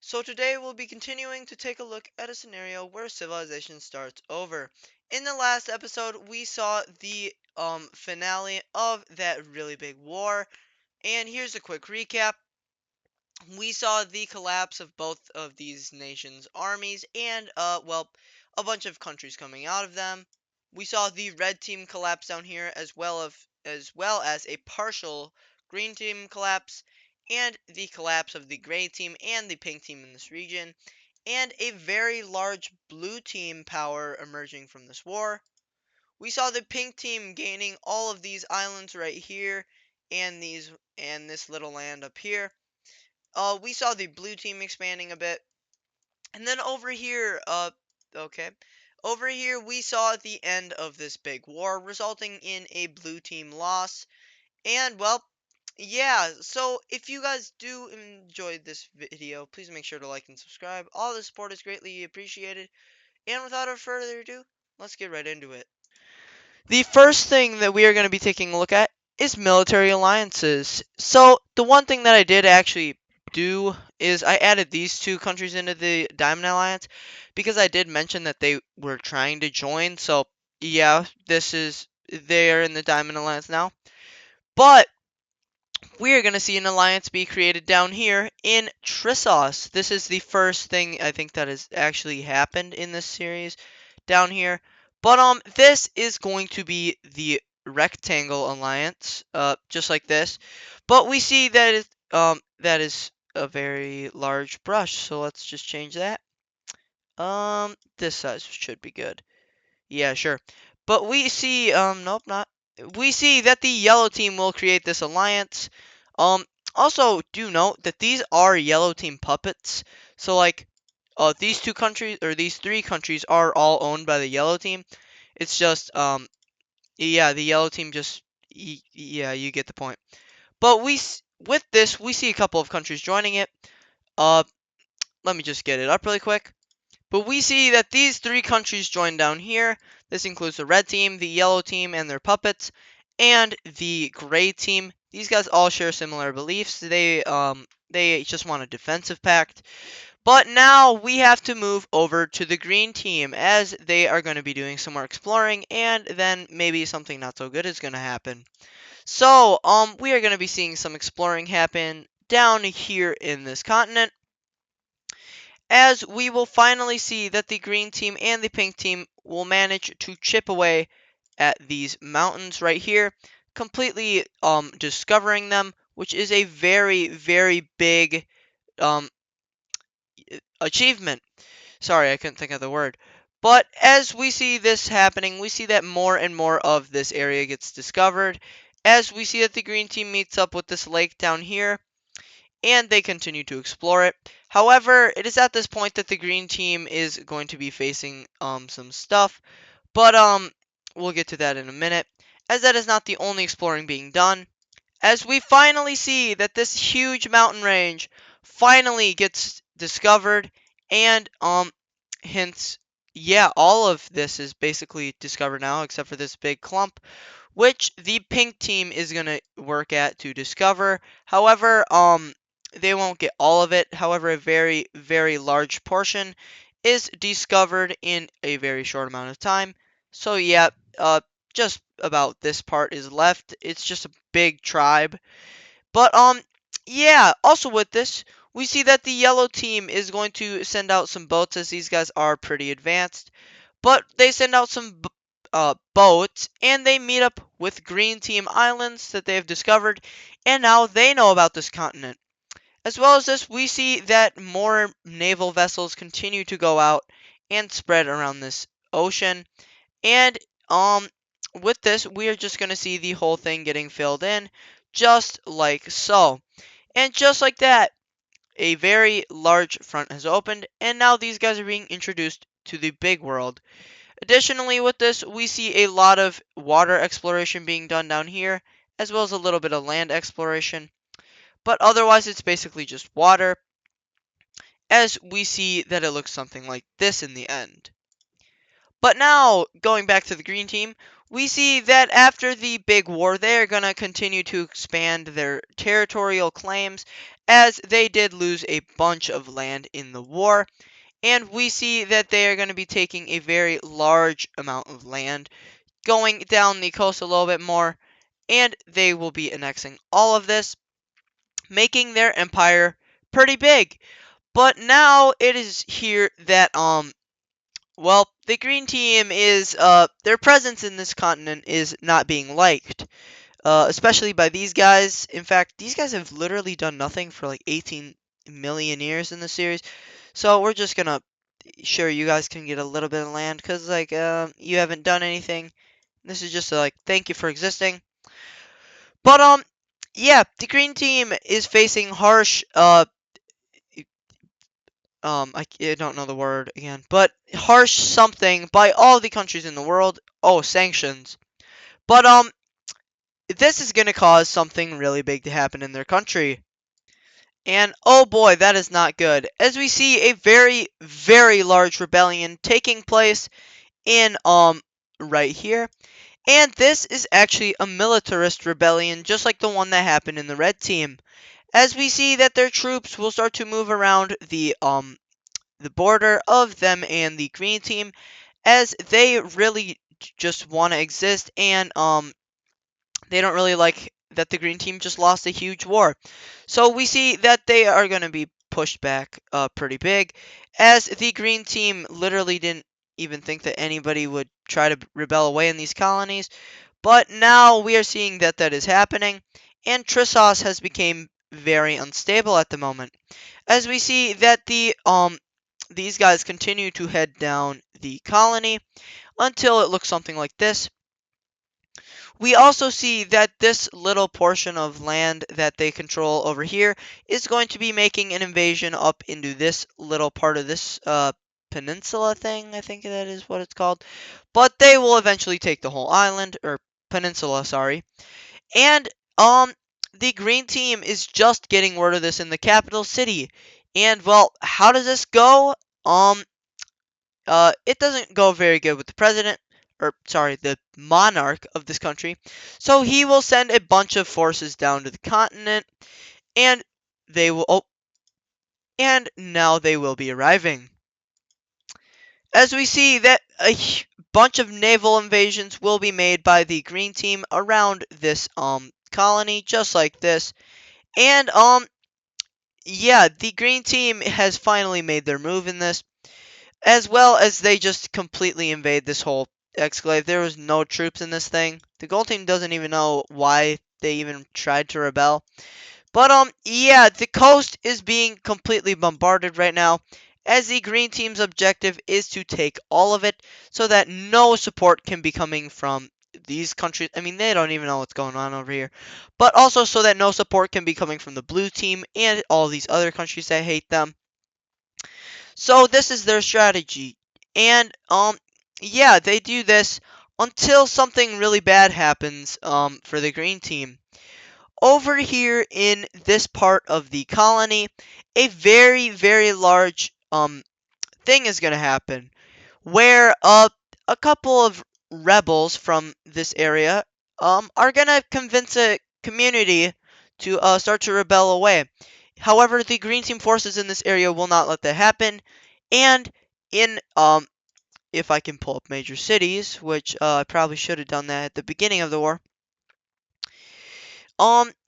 So today we'll be continuing to take a look at a scenario where civilization starts over. In the last episode, we saw the finale of that really big war, and here's a quick recap. We saw the collapse of both of these nations' armies and well, a bunch of countries coming out of them. We saw the red team collapse down here as well as a partial green team collapse and the collapse of the gray team and the pink team in this region and a very large blue team power emerging from this war. We saw the pink team gaining all of these islands right here and this little land up here. We saw the blue team expanding a bit. And then okay. Over here, we saw the end of this big war, resulting in a blue team loss. And, well, yeah, so if you guys do enjoy this video, please make sure to like and subscribe. All the support is greatly appreciated. And without further ado, let's get right into it. The first thing that we are going to be taking a look at is military alliances. So, the one thing that I did actually do is I added these two countries into the Diamond Alliance because I did mention that they were trying to join. So, yeah, they are in the Diamond Alliance now. But we are going to see an alliance be created down here in Trissos. This is the first thing I think that has actually happened in this series down here. But this is going to be the rectangle alliance, just like this. But we see that is a very large brush, so let's just change that. This size should be good. Yeah, sure. But we see, nope, not. We see that the yellow team will create this alliance. Um, Also, do note that these are yellow team puppets. So, like, these two countries, or these three countries, are all owned by the yellow team. It's just, yeah, the yellow team just, yeah, you get the point. But with this, we see a couple of countries joining it. Uh, Let me just get it up really quick. But we see that these three countries join down here. This includes the red team, the yellow team, and their puppets, and the gray team. These guys all share similar beliefs. They just want a defensive pact. But now we have to move over to the green team as they are going to be doing some more exploring, and then maybe something not so good is going to happen. So, we are going to be seeing some exploring happen down here in this continent, as we will finally see that the green team and the pink team will manage to chip away at these mountains right here, completely discovering them, which is a very, very big um, achievement. Sorry, I couldn't think of the word. But as we see this happening, we see that more and more of this area gets discovered, as we see that the green team meets up with this lake down here, and they continue to explore it. However, it is at this point that the green team is going to be facing some stuff, but we'll get to that in a minute, as that is not the only exploring being done. As we finally see that this huge mountain range finally gets discovered, and hence, yeah, all of this is basically discovered now except for this big clump, which the pink team is going to work at to discover. However, they won't get all of it. However, a very, very large portion is discovered in a very short amount of time. So yeah, just about this part is left. It's just a big tribe. But yeah, also with this, we see that the yellow team is going to send out some boats, as these guys are pretty advanced. But they send out some boats, and they meet up with green team islands that they have discovered, and now they know about this continent. As well as this, we see that more naval vessels continue to go out and spread around this ocean. And with this, we are just going to see the whole thing getting filled in, just like so. And just like that, a very large front has opened, and now these guys are being introduced to the big world. Additionally, with this, we see a lot of water exploration being done down here, as well as a little bit of land exploration. But otherwise, it's basically just water, as we see that it looks something like this in the end. But now, going back to the green team, we see that after the big war, they are going to continue to expand their territorial claims as they did lose a bunch of land in the war. And we see that they are going to be taking a very large amount of land, going down the coast a little bit more, and they will be annexing all of this, making their empire pretty big. But now it is here that well, the green team is their presence in this continent is not being liked. Especially by these guys. In fact, these guys have literally done nothing for like 18 million years in the series. So we're just gonna sure you guys can get a little bit of land because like you haven't done anything. This is just like thank you for existing. But yeah, the green team is facing harsh I don't know the word again, but harsh something by all the countries in the world. Oh, sanctions. But this is gonna cause something really big to happen in their country. And oh boy, that is not good. As we see a very, very large rebellion taking place in right here. And this is actually a militarist rebellion, just like the one that happened in the red team. As we see that their troops will start to move around the border of them and the green team, as they really just want to exist, and they don't really like that the green team just lost a huge war. So we see that they are going to be pushed back pretty big, as the green team literally didn't even think that anybody would try to rebel away in these colonies. But now we are seeing that that is happening, and Trissos has become very unstable at the moment. As we see that these guys continue to head down the colony until it looks something like this. We also see that this little portion of land that they control over here is going to be making an invasion up into this little part of this peninsula thing, I think that is what it's called. But they will eventually take the whole island, or peninsula, sorry. And the green team is just getting word of this in the capital city. And well, how does this go? It doesn't go very good with the president, or sorry, the monarch of this country. So he will send a bunch of forces down to the continent, and they will. Oh, and now they will be arriving. As we see that a bunch of naval invasions will be made by the green team around this colony, just like this, and yeah, the green team has finally made their move in this. As well as they just completely invade this whole exclave. There was no troops in this thing. The gold team doesn't even know why they even tried to rebel. But yeah, the coast is being completely bombarded right now, as the green team's objective is to take all of it so that no support can be coming from these countries. I mean, they don't even know what's going on over here. But also so that no support can be coming from the blue team and all these other countries that hate them. So this is their strategy. And yeah, they do this until something really bad happens for the green team. Over here in this part of the colony, a very very large thing is going to happen where a couple of rebels from this area are going to convince a community to start to rebel away. However, the green team forces in this area will not let that happen, and in if I can pull up major cities, which I probably should have done that at the beginning of the war.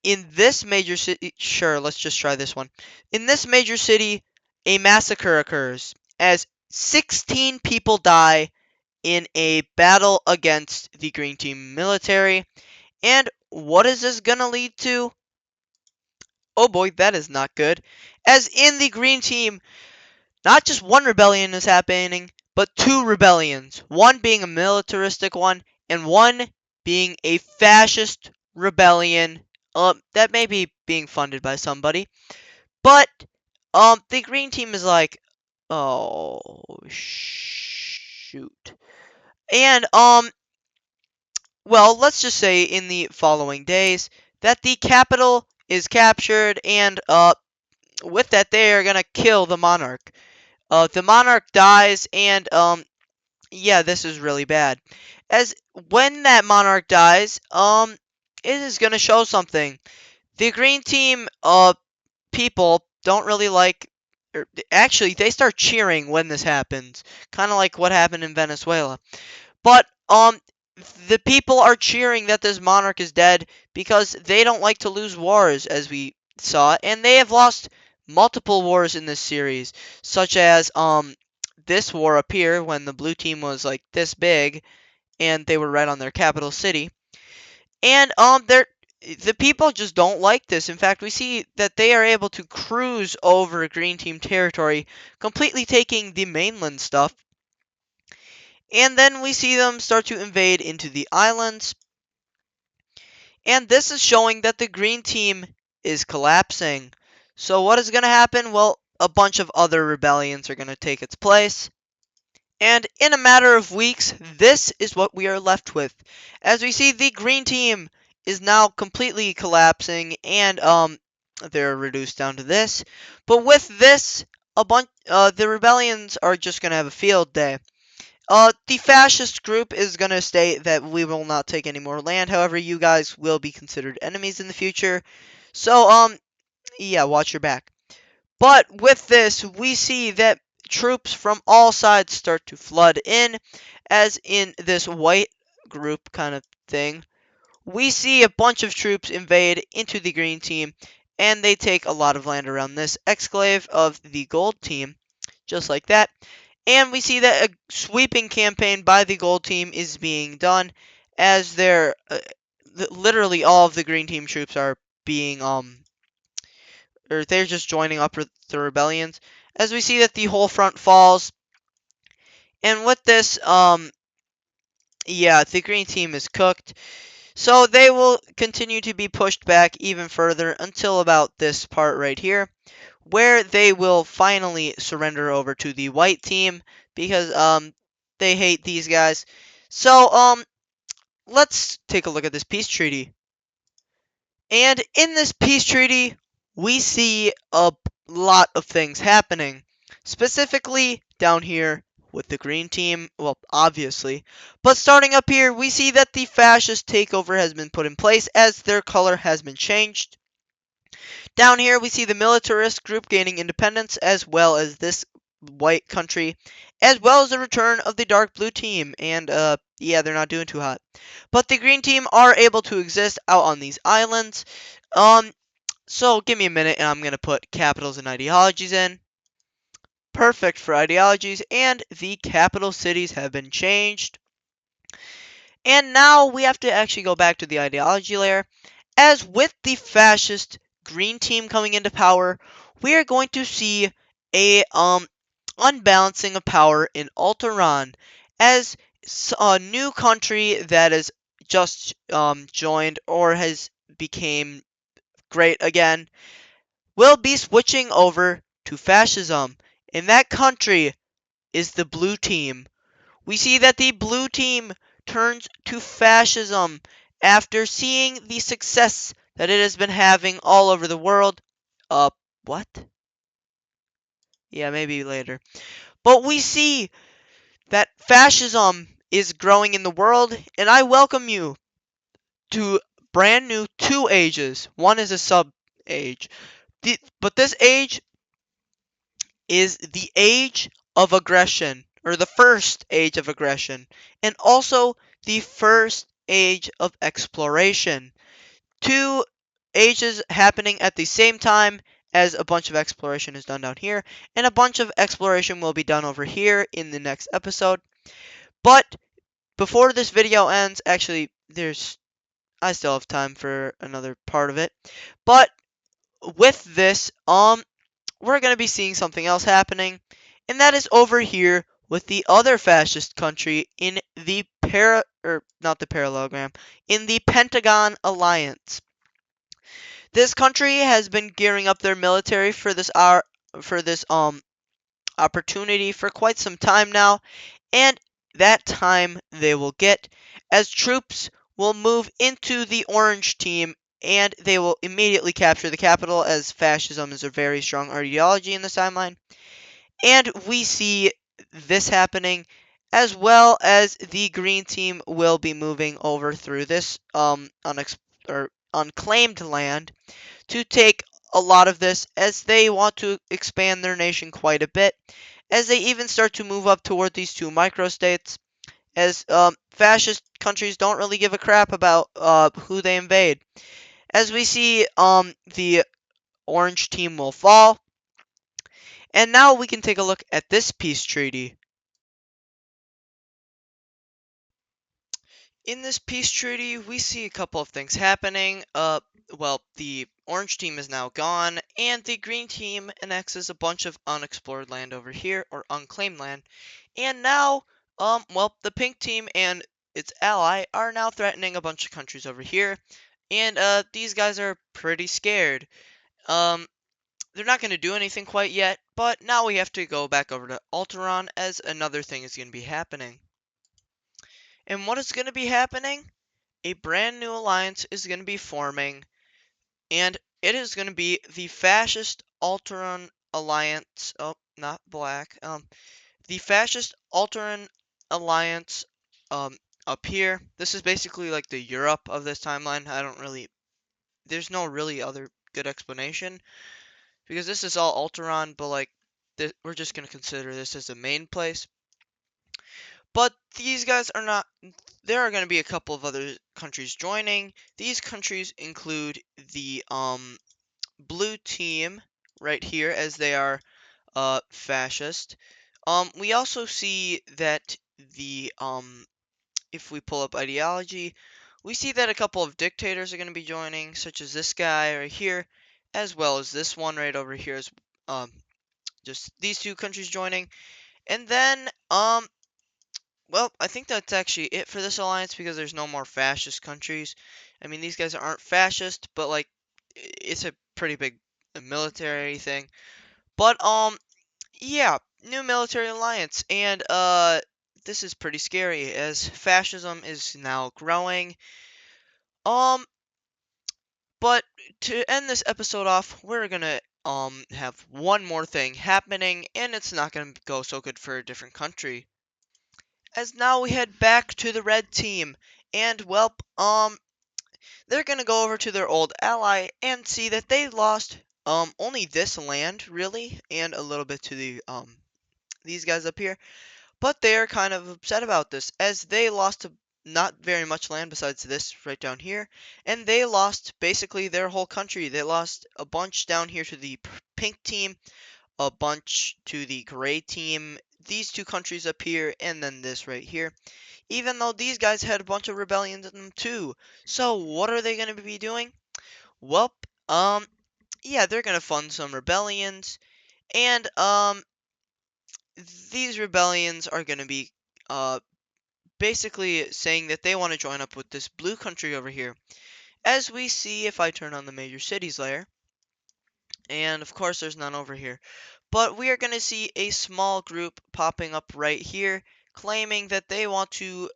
In this major city, sure, let's just try this one. In this major city, a massacre occurs as 16 people die in a battle against the green team military. And what is this gonna lead to? Oh boy, that is not good. As in the green team, not just one rebellion is happening, but two rebellions. One being a militaristic one, and one being a fascist rebellion. That may be being funded by somebody. But the green team is like, oh shoot. And well, let's just say in the following days that the capital is captured, and with that they are gonna kill the monarch. The monarch dies, and Yeah, this is really bad. As when that monarch dies, it is gonna show something. The green team, people don't really like. Actually, they start cheering when this happens, kind of like what happened in Venezuela. But the people are cheering that this monarch is dead because they don't like to lose wars, as we saw, and they have lost multiple wars in this series, such as this war up here when the blue team was like this big and they were right on their capital city. And the people just don't like this. In fact, we see that they are able to cruise over green team territory, completely taking the mainland stuff. And then we see them start to invade into the islands. And this is showing that the green team is collapsing. So what is going to happen? Well, a bunch of other rebellions are going to take its place. And in a matter of weeks, this is what we are left with. As we see, the green team is now completely collapsing, and they're reduced down to this. But with this, the rebellions are just gonna have a field day. The fascist group is gonna state that we will not take any more land. However, you guys will be considered enemies in the future. So yeah, watch your back. But with this, we see that troops from all sides start to flood in, as in this white group kind of thing. We see a bunch of troops invade into the green team, and they take a lot of land around this exclave of the gold team, just like that. And we see that a sweeping campaign by the gold team is being done, as literally all of the green team troops are being or they're just joining up with the rebellions. As we see that the whole front falls, and with this, yeah, the green team is cooked. So they will continue to be pushed back even further until about this part right here, where they will finally surrender over to the white team because they hate these guys. So let's take a look at this peace treaty. And in this peace treaty, we see a lot of things happening. Specifically, down here with the green team, well, obviously. But starting up here, we see that the fascist takeover has been put in place as their color has been changed. Down here, we see the militarist group gaining independence, as well as this white country, as well as the return of the dark blue team. And, yeah, they're not doing too hot. But the green team are able to exist out on these islands. Um, so give me a minute and I'm going to put capitals and ideologies in. Perfect for ideologies, and the capital cities have been changed. And now we have to actually go back to the ideology layer. As with the fascist green team coming into power, we are going to see a unbalancing of power in Alteron as a new country that is just joined or has became great again will be switching over to fascism. And that country is the blue team. We see that the blue team turns to fascism after seeing the success that it has been having all over the world. Uh, what? Yeah, maybe later. But we see that fascism is growing in the world, and I welcome you to brand new two ages. One is a sub age. But this age is the age of aggression, or the first age of aggression, and also the first age of exploration. Two ages happening at the same time as a bunch of exploration is done down here, and a bunch of exploration will be done over here in the next episode. But before this video ends, actually, I still have time for another part of it. But with this, we're going to be seeing something else happening, and that is over here with the other fascist country in the not the parallelogram, in the Pentagon Alliance. This country has been gearing up their military for this opportunity for quite some time now, and that time they will get as troops will move into the orange team and they will immediately capture the capital as fascism is a very strong ideology in this timeline. And we see this happening as well as the green team will be moving over through this unclaimed land to take a lot of this, as they want to expand their nation quite a bit, as they even start to move up toward these two microstates, as fascist countries don't really give a crap about who they invade. As we see, the orange team will fall, and now we can take a look at this peace treaty. In this peace treaty, we see a couple of things happening. Well, the orange team is now gone, and the green team annexes a bunch of unexplored land over here, or unclaimed land. And now, well, the pink team and its ally are now threatening a bunch of countries over here, and these guys are pretty scared. Um, they're not going to do anything quite yet, but now we have to go back over to Alteron, as another thing is going to be happening. And what is going to be happening? A brand new alliance is going to be forming, and it is going to be the Fascist Alteron Alliance. Oh, not black. The Fascist Alteron Alliance, um, up here. This is basically like the Europe of this timeline. There's no really other good explanation, because this is all Alteron, but like, we're just going to consider this as the main place. But these guys are not. There are going to be a couple of other countries joining. These countries include the blue team right here, as they are fascist. We also see that the if we pull up ideology, we see that a couple of dictators are going to be joining, such as this guy right here, as well as this one right over here. Is um just these two countries joining, and then well, I think that's actually it for this alliance, because there's no more fascist countries. I mean, these guys aren't fascist, but like, it's a pretty big military thing. But yeah, new military alliance, and this is pretty scary, as fascism is now growing. Um, but to end this episode off, we're gonna have one more thing happening, and it's not gonna go so good for a different country. As now we head back to the red team, and well, they're gonna go over to their old ally and see that they lost only this land really, and a little bit to the these guys up here, but they're kind of upset about this, as they lost not very much land besides this right down here, and they lost basically their whole country. They lost a bunch down here to the pink team, a bunch to the gray team, these two countries up here, and then this right here, even though these guys had a bunch of rebellions in them too. So what are they going to be doing? Well, yeah, they're going to fund some rebellions, and these rebellions are going to be basically saying that they want to join up with this blue country over here. As we see, if I turn on the major cities layer, and of course there's none over here, but we are going to see a small group popping up right here, claiming that they want to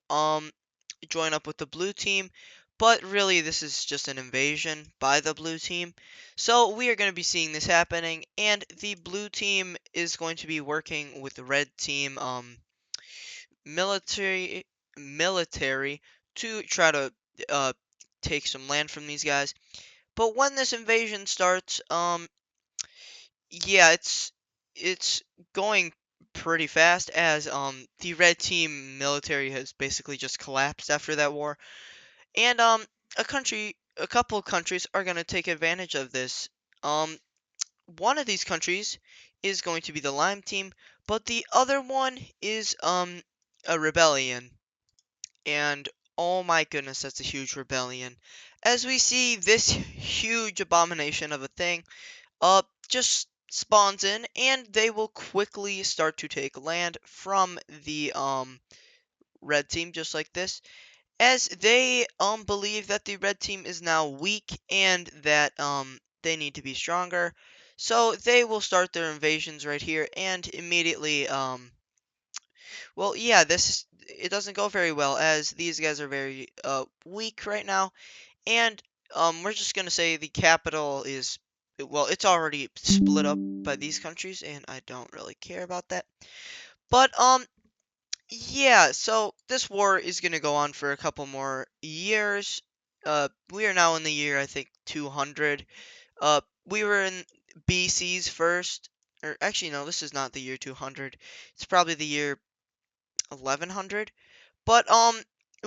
join up with the blue team, but really this is just an invasion by the blue team. So we are going to be seeing this happening, and the blue team is going to be working with the red team military military to try to uh, take some land from these guys. But when this invasion starts, yeah, it's going pretty fast, as the red team military has basically just collapsed after that war. And a couple of countries are going to take advantage of this. Um, one of these countries is going to be the Lime team, but the other one is a rebellion. And oh my goodness, that's a huge rebellion. As we see this huge abomination of a thing, just spawns in, and they will quickly start to take land from the red team, just like this, as they believe that the red team is now weak, and that they need to be stronger. So they will start their invasions right here, and immediately well, yeah, this it doesn't go very well, as these guys are very weak right now, and we're just gonna say the capital is, well, it's already split up by these countries, and I don't really care about that. But Yeah, so this war is going to go on for a couple more years. We are now in the year, I think, 200. We were in BC's first, or actually, no, this is not the year 200. It's probably the year 1100. But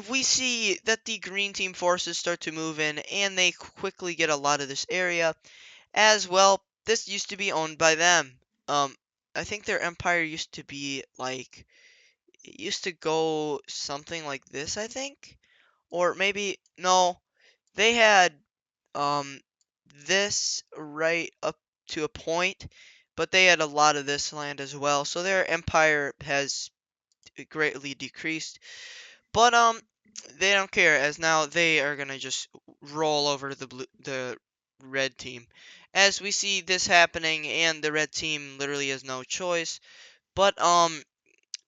we see that the green team forces start to move in, and they quickly get a lot of this area as well. This used to be owned by them. Um, I think their empire used to be like it used to go something like this, I think, or maybe no, they had um this right up to a point, but they had a lot of this land as well, so their empire has greatly decreased. But they don't care, as now they are gonna just roll over the red team. As we see this happening, and the red team literally has no choice but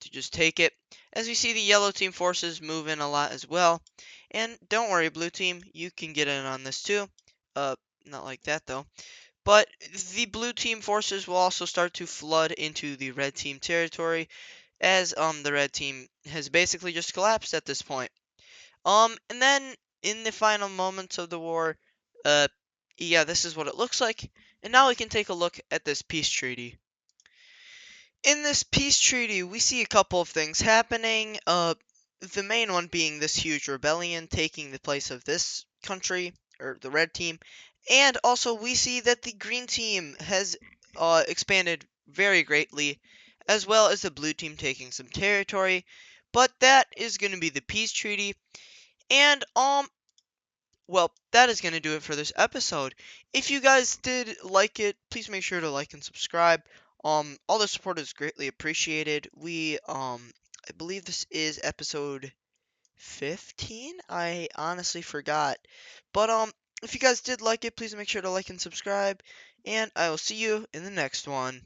to just take it. As we see the yellow team forces move in a lot as well. And don't worry, blue team, you can get in on this too. Uh, not like that though. But the blue team forces will also start to flood into the red team territory, as the red team has basically just collapsed at this point. And then in the final moments of the war, uh, yeah, this is what it looks like. And now we can take a look at this peace treaty. In this peace treaty, we see a couple of things happening. The main one being this huge rebellion taking the place of this country, or the red team. And also, we see that the green team has expanded very greatly, as well as the blue team taking some territory. But that is going to be the peace treaty. And well, that is going to do it for this episode. If you guys did like it, please make sure to like and subscribe. All the support is greatly appreciated. I believe this is episode 15. I honestly forgot. But if you guys did like it, please make sure to like and subscribe, and I will see you in the next one.